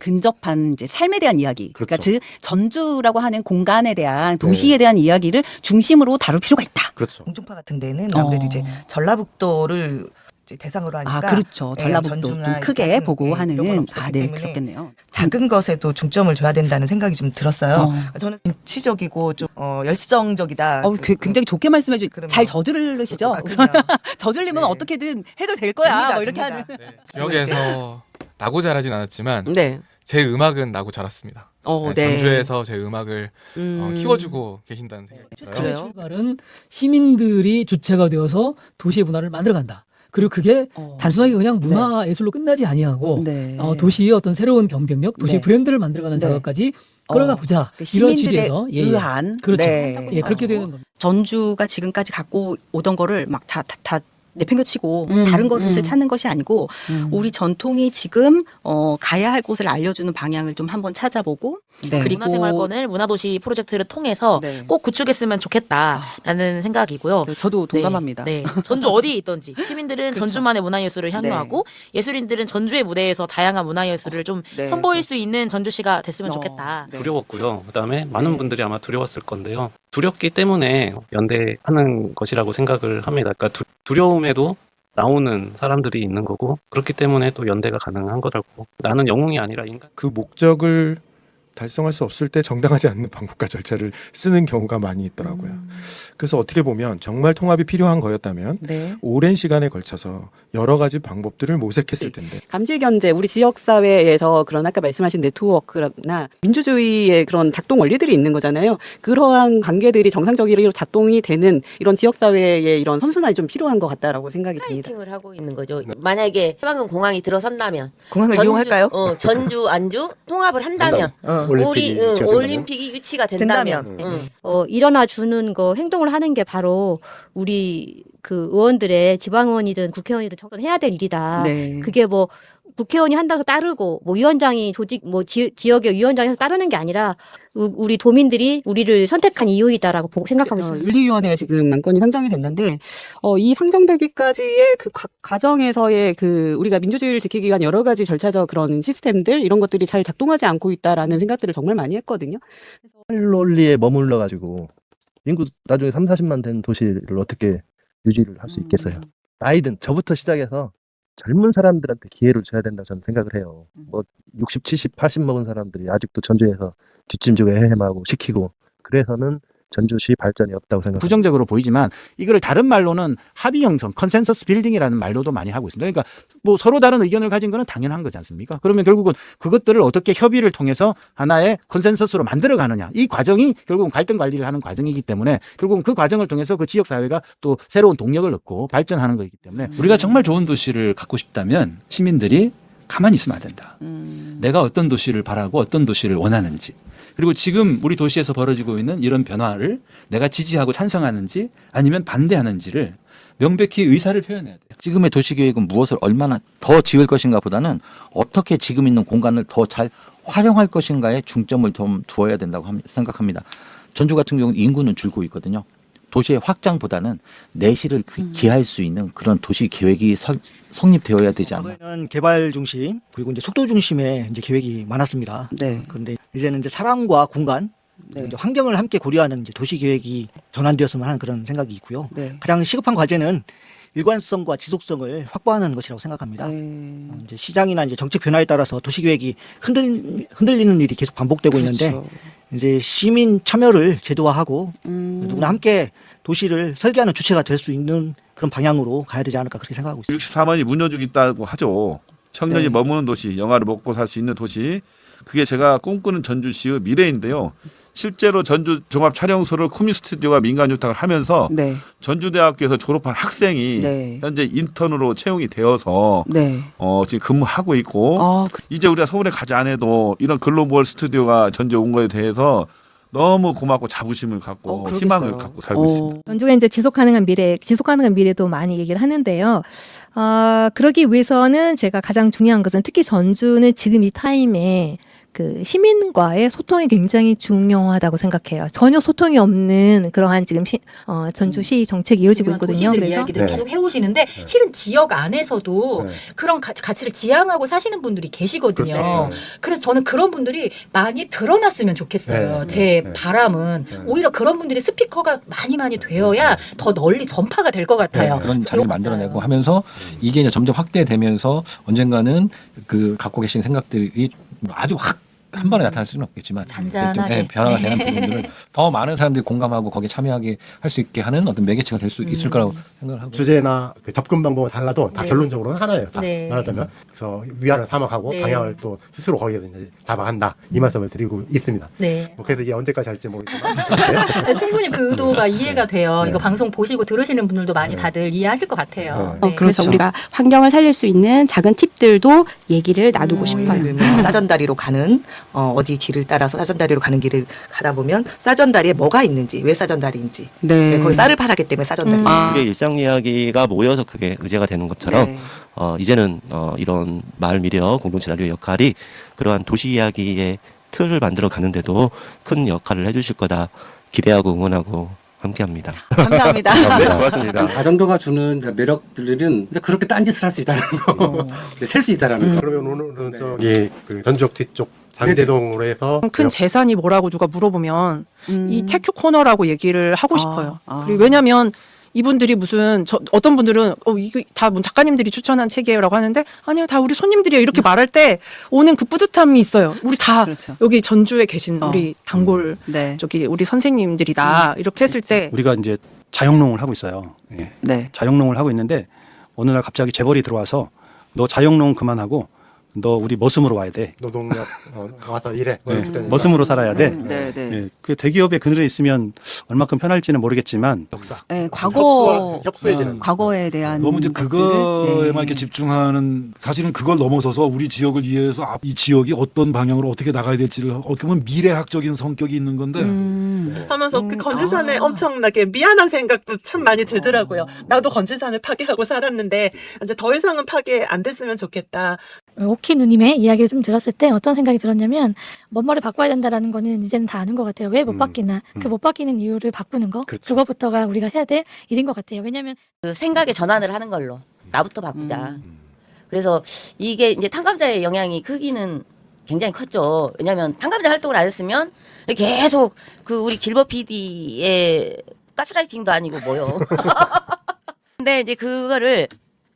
근접한 이제 삶에 대한 이야기. 그러니까 그렇죠. 즉 전주라고 하는 공간에 대한 도시에 대한 이야기를 중심으로 다룰 필요가 있다. 그렇죠. 공중파 같은 데는 아무래도 이제 전라북도를 이제 대상으로 하니까 그렇죠. 예, 전라북도 전주나 크게 이렇게 보고 이런 건 하는 없었기 네, 때문에 그렇겠네요. 작은 것에도 중점을 줘야 된다는 생각이 좀 들었어요. 저는 정치적이고 좀 열성적이다. 굉장히 좋게 말씀해 주잘 그럼요. 저지르시죠. 그럼요. 저질리면 네. 어떻게든 해결될 거야. 됩니다, 뭐 이렇게 됩니다. 하는. 지역에서 나고 자라진 않았지만 네. 제 음악은 나고 자랐습니다. 네. 전주에서 제 음악을 키워주고 계신다는 생각이 들어요. 그래요? 출발은 시민들이 주체가 되어서 도시의 문화를 만들어간다. 그리고 그게 단순하게 그냥 문화 예술로 끝나지 아니하고 네. 도시의 어떤 새로운 경쟁력, 도시의 네. 브랜드를 만들어가는 네. 작업까지 끌어가 보자. 이런 시민들의 취지에서 의한. 그렇죠. 네. 예, 그렇게 되는 겁니다. 전주가 지금까지 갖고 오던 거를 막 다 내팽겨치고 다른 것을 찾는 것이 아니고 우리 전통이 지금 가야 할 곳을 알려주는 방향을 좀 한번 찾아보고 네. 그리고 문화생활권을 문화도시 프로젝트를 통해서 네. 꼭 구축했으면 좋겠다라는 생각이고요. 네, 저도 동감합니다. 네, 네. 전주 어디에 있던지 시민들은 그렇죠. 전주만의 문화예술을 향유하고 예술인들은 전주의 무대에서 다양한 문화예술을 좀 네. 선보일 수 있는 전주시가 됐으면 좋겠다. 네. 두려웠고요. 그다음에 많은 네. 분들이 아마 두려웠을 건데요. 두렵기 때문에 연대하는 것이라고 생각을 합니다. 그러니까 두려움에도 나오는 사람들이 있는 거고 그렇기 때문에 또 연대가 가능한 거라고. 나는 영웅이 아니라 인간. 그 목적을 달성할 수 없을 때 정당하지 않는 방법과 절차를 쓰는 경우가 많이 있더라고요. 그래서 어떻게 보면 정말 통합이 필요한 거였다면 네. 오랜 시간에 걸쳐서 여러 가지 방법들을 모색했을 텐데 감질경제 우리 지역사회에서 그런 아까 말씀하신 네트워크나 민주주의의 그런 작동 원리들이 있는 거잖아요. 그러한 관계들이 정상적으로 작동이 되는 이런 지역사회의 이런 선순환이 좀 필요한 것 같다라고 생각이 듭니다. 파이팅을 하고 있는 거죠. 만약에 해방군 공항이 들어선다면 공항을 이용할까요? 전주 안주 통합을 한다면 올림픽이 유치가 된다면 일어나 주는 거 행동을 하는 게 바로 우리 그 의원들의 지방 의원이든 국회의원이든 접근해야 될 일이다. 네. 그게 뭐 국회의원이 한다고 따르고 뭐 위원장이 조직 뭐 지역의 위원장에서 따르는 게 아니라 우리 도민들이 우리를 선택한 이유이다라고 생각하고 있습니다. 윤리위원회가 지금 안건이 상정이 됐는데 이 상정되기까지의 그 과정에서의 그 우리가 민주주의를 지키기 위한 여러 가지 절차적 그런 시스템들 이런 것들이 잘 작동하지 않고 있다라는 생각들을 정말 많이 했거든요. 논리에 머물러 가지고 인구 나중에 3, 40만 된 도시를 어떻게 유지를 할 수 있겠어요. 아이든 저부터 시작해서 젊은 사람들한테 기회를 줘야 된다 저는 생각을 해요. 뭐 60, 70, 80 먹은 사람들이 아직도 전주에서 뒷짐지고 헤매하고 시키고 그래서는 전주시 발전이 없다고 생각합니다. 부정적으로 보이지만 이거를 다른 말로는 합의 형성, 컨센서스 빌딩이라는 말로도 많이 하고 있습니다. 그러니까 뭐 서로 다른 의견을 가진 거는 당연한 거지 않습니까? 그러면 결국은 그것들을 어떻게 협의를 통해서 하나의 컨센서스로 만들어 가느냐. 이 과정이 결국은 갈등 관리를 하는 과정이기 때문에 결국은 그 과정을 통해서 그 지역 사회가 또 새로운 동력을 얻고 발전하는 거기 때문에 우리가 정말 좋은 도시를 갖고 싶다면 시민들이 가만히 있으면 안 된다. 내가 어떤 도시를 바라고 어떤 도시를 원하는지 그리고 지금 우리 도시에서 벌어지고 있는 이런 변화를 내가 지지하고 찬성하는지 아니면 반대하는지를 명백히 의사를 표현해야 돼요. 지금의 도시계획은 무엇을 얼마나 더 지을 것인가 보다는 어떻게 지금 있는 공간을 더 잘 활용할 것인가에 중점을 좀 두어야 된다고 생각합니다. 전주 같은 경우는 인구는 줄고 있거든요. 도시의 확장보다는 내실을 기할 수 있는 그런 도시 계획이 성립되어야 되지 않나. 개발 중심 그리고 이제 속도 중심의 이제 계획이 많았습니다. 네. 그런데 이제는 이제 사람과 공간, 이제 환경을 함께 고려하는 이제 도시 계획이 전환되었으면 하는 그런 생각이 있고요. 네. 가장 시급한 과제는 일관성과 지속성을 확보하는 것이라고 생각합니다. 이제 시장이나 이제 정책 변화에 따라서 도시 계획이 흔들리는 일이 계속 반복되고 있는데 이제 시민 참여를 제도화하고 누구나 함께 도시를 설계하는 주체가 될 수 있는 그런 방향으로 가야 되지 않을까 그렇게 생각하고 있습니다. 64만이 문여주고 있다고 하죠. 청년이 머무는 도시, 영화를 먹고 살 수 있는 도시. 그게 제가 꿈꾸는 전주시의 미래인데요. 실제로 전주 종합촬영소를 쿠미 스튜디오가 민간유탁을 하면서 전주대학교에서 졸업한 학생이 현재 인턴으로 채용이 되어서 지금 근무하고 있고 이제 우리가 서울에 가지 않아도 이런 글로벌 스튜디오가 전주에 온 거에 대해서 너무 고맙고 자부심을 갖고 희망을 갖고 살고 있습니다. 전주가 이제 지속 가능한 미래도 많이 얘기를 하는데요. 그러기 위해서는 제가 가장 중요한 것은 특히 전주는 지금 이 타임에 그 시민과의 소통이 굉장히 중요하다고 생각해요. 전혀 소통이 없는 그러한 지금 전주시 정책이 이어지고 있거든요. 도시들 그래서 이야기를 계속 해오시는데 실은 지역 안에서도 그런 가치를 지향하고 사시는 분들이 계시거든요. 그렇죠. 그래서 저는 그런 분들이 많이 드러났으면 좋겠어요. 제 바람은 오히려 그런 분들이 스피커가 많이 되어야 더 널리 전파가 될 것 같아요. 그런 자리를 만들어내고 하면서 이게 이제 점점 확대되면서 언젠가는 그 갖고 계신 생각들이 아주 확 한 번에 나타날 수는 없겠지만 잔잔하게. 변화가 되는 부분들을 더 많은 사람들이 공감하고 거기에 참여하게 할 수 있게 하는 어떤 매개체가 될 수 있을 거라고 생각을 하고 주제나 그 접근 방법은 달라도 다 결론적으로는 하나예요. 다 네. 말하자면 그래서 위안을 삼아가고 네. 방향을 또 스스로 거기에서 이제 잡아간다 이 말씀을 드리고 있습니다. 네. 뭐 그래서 이게 언제까지 할지 모르겠지만 충분히 그 의도가 이해가 돼요. 네. 이거 방송 보시고 들으시는 분들도 많이 다들 이해하실 것 같아요. 네. 그래서 우리가 환경을 살릴 수 있는 작은 팁들도 얘기를 나누고 싶어요. 사전다리로 가는 어디 길을 따라서 사전다리로 가는 길을 가다 보면 사전다리에 뭐가 있는지 왜 사전다리인지 거기 쌀을 팔았기 때문에 사전다리. 그게 일상 이야기가 모여서 그게 의제가 되는 것처럼 이제는 이런 마을 미디어 공동체 라디오 역할이 그러한 도시 이야기의 틀을 만들어 가는데도 큰 역할을 해주실 거다 기대하고 응원하고 함께합니다. 감사합니다. 네, 고맙습니다. 자전거가 주는 그러니까 그렇게 딴짓을 할 수 있다는 거, 셀 수 있다는 거. 그러면 오늘은 저기 그 전주역 뒤쪽 장제동으로 해서 큰 재산이 뭐라고 누가 물어보면 이 체큐 코너라고 얘기를 하고 싶어요. 그리고 왜냐하면 이분들이 어떤 분들은 이거 다 작가님들이 추천한 책이에요라고 하는데 아니요 다 우리 손님들이에요 이렇게 말할 때 오는 그 뿌듯함이 있어요. 우리 다 여기 전주에 계신 우리 단골 저기 우리 선생님들이다 이렇게 했을 때 우리가 이제 자영농을 하고 있어요. 예. 자영농을 하고 있는데 어느 날 갑자기 재벌이 들어와서 너 자영농 그만하고 너 우리 머슴으로 와야 돼. 노동력 와서 일해. 머슴으로 살아야 돼. 네. 예, 그 대기업의 그늘에 있으면 얼마큼 편할지는 모르겠지만 역사. 네, 과거에 대한 너무 이제 그거에만 네. 이렇게 집중하는 사실은 그걸 넘어서서 우리 지역을 이해해서 이 지역이 어떤 방향으로 어떻게 나가야 될지를 어떻게 보면 미래학적인 성격이 있는 건데 하면서 그 건지산에 엄청나게 미안한 생각도 참 많이 들더라고요. 나도 건지산을 파괴하고 살았는데 이제 더 이상은 파괴 안 됐으면 좋겠다. 오키 누님의 이야기를 좀 들었을 때 어떤 생각이 들었냐면 뭔가를 바꿔야 된다라는 거는 이제는 다 아는 것 같아요. 왜 못 바뀌나. 그 못 바뀌는 이유를 바꾸는 거. 그거부터가 우리가 해야 될 일인 것 같아요. 왜냐하면 그 생각의 전환을 하는 걸로 나부터 바꾸자. 그래서 이게 이제 탕감자의 영향이 크기는 굉장히 컸죠. 왜냐하면 탕감자 활동을 안 했으면 계속 그 우리 길버 PD의 가스라이팅도 아니고 뭐요. 근데 이제 그거를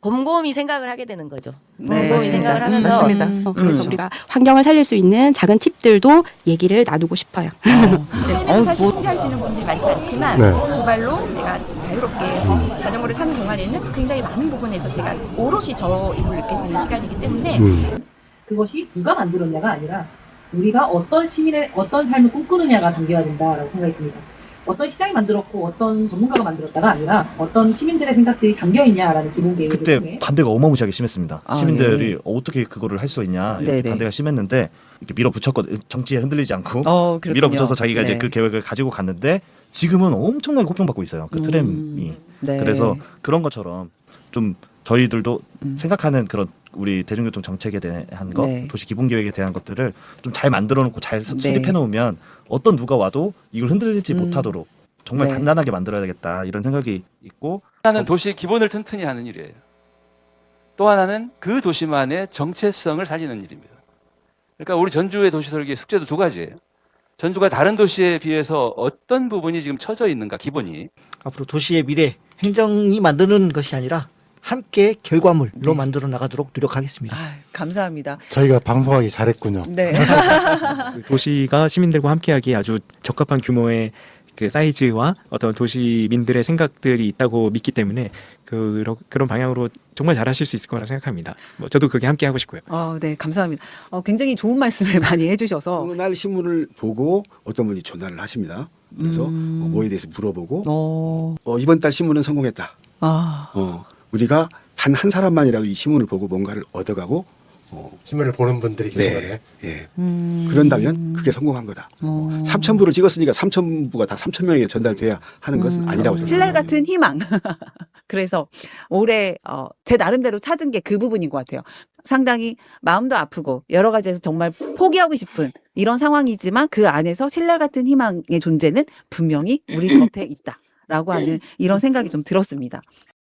곰곰이 생각을 하게 되는 거죠. 곰곰이 생각을 하면서 맞습니다. 그래서 우리가 환경을 살릴 수 있는 작은 팁들도 얘기를 나누고 싶어요. 삶에서 사실 포기하시는 분들이 많지 않지만 도발로 내가 자유롭게 자전거를 타는 동안에는 굉장히 많은 부분에서 제가 오롯이 저 힘을 느낄 수 있는 시간이기 때문에 그것이 누가 만들었냐가 아니라 우리가 어떤 시민의 어떤 삶을 꿈꾸느냐가 담겨야 된다라고 생각이 듭니다. 어떤 시장이 만들었고 어떤 전문가가 만들었다가 아니라 어떤 시민들의 생각들이 담겨있냐라는 기본 계획을 그때 통해 반대가 어마무시하게 심했습니다. 아, 시민들이 어떻게 그거를 할 수 있냐 이렇게 네네. 반대가 심했는데 이렇게 밀어붙였거든요. 정치에 흔들리지 않고 그렇군요. 밀어붙여서 자기가 이제 네. 그 계획을 가지고 갔는데 지금은 엄청나게 호평받고 있어요. 그 트램이. 네. 그래서 그런 것처럼 좀 저희들도 생각하는 그런 우리 대중교통 정책에 대한 것, 네. 도시 기본 계획에 대한 것들을 좀 잘 만들어 놓고 잘 수립해 놓으면 어떤 누가 와도 이걸 흔들리지 못하도록 정말 네. 단단하게 만들어야겠다 이런 생각이 있고 하나는 도시의 기본을 튼튼히 하는 일이에요. 또 하나는 그 도시만의 정체성을 살리는 일입니다. 그러니까 우리 전주의 도시 설계 숙제도 두 가지예요. 전주가 다른 도시에 비해서 어떤 부분이 지금 처져 있는가 기본이. 앞으로 도시의 미래 행정이 만드는 것이 아니라 함께 결과물로 만들어 나가도록 노력하겠습니다. 감사합니다. 저희가 방송하기 잘했군요. 네. 그 도시가 시민들과 함께하기에 아주 적합한 규모의 그 사이즈와 어떤 도시민들의 생각들이 있다고 믿기 때문에 그런 방향으로 정말 잘하실 수 있을 거라 생각합니다. 저도 그게 함께 하고 싶고요. 네, 감사합니다. 굉장히 좋은 말씀을 많이 해주셔서 어느 날 신문을 보고 어떤 분이 전화를 하십니다. 그래서 뭐에 대해서 물어보고 이번 달 신문은 성공했다. 우리가 단 한 사람만이라도 이 신문을 보고 뭔가를 얻어가고 신문을 보는 분들이 계신 거네. 예. 그런다면 그게 성공한 거다. 3,000부를 찍었으니까 3,000부가 다 3,000명에게 전달돼야 하는 것은 아니라고 생각합니다. 신랄 같은 희망. 그래서 올해 제 나름대로 찾은 게 그 부분인 것 같아요. 상당히 마음도 아프고 여러 가지에서 정말 포기하고 싶은 이런 상황이지만 그 안에서 신랄 같은 희망의 존재는 분명히 우리 곁에 있다라고 하는 이런 생각이 좀 들었습니다.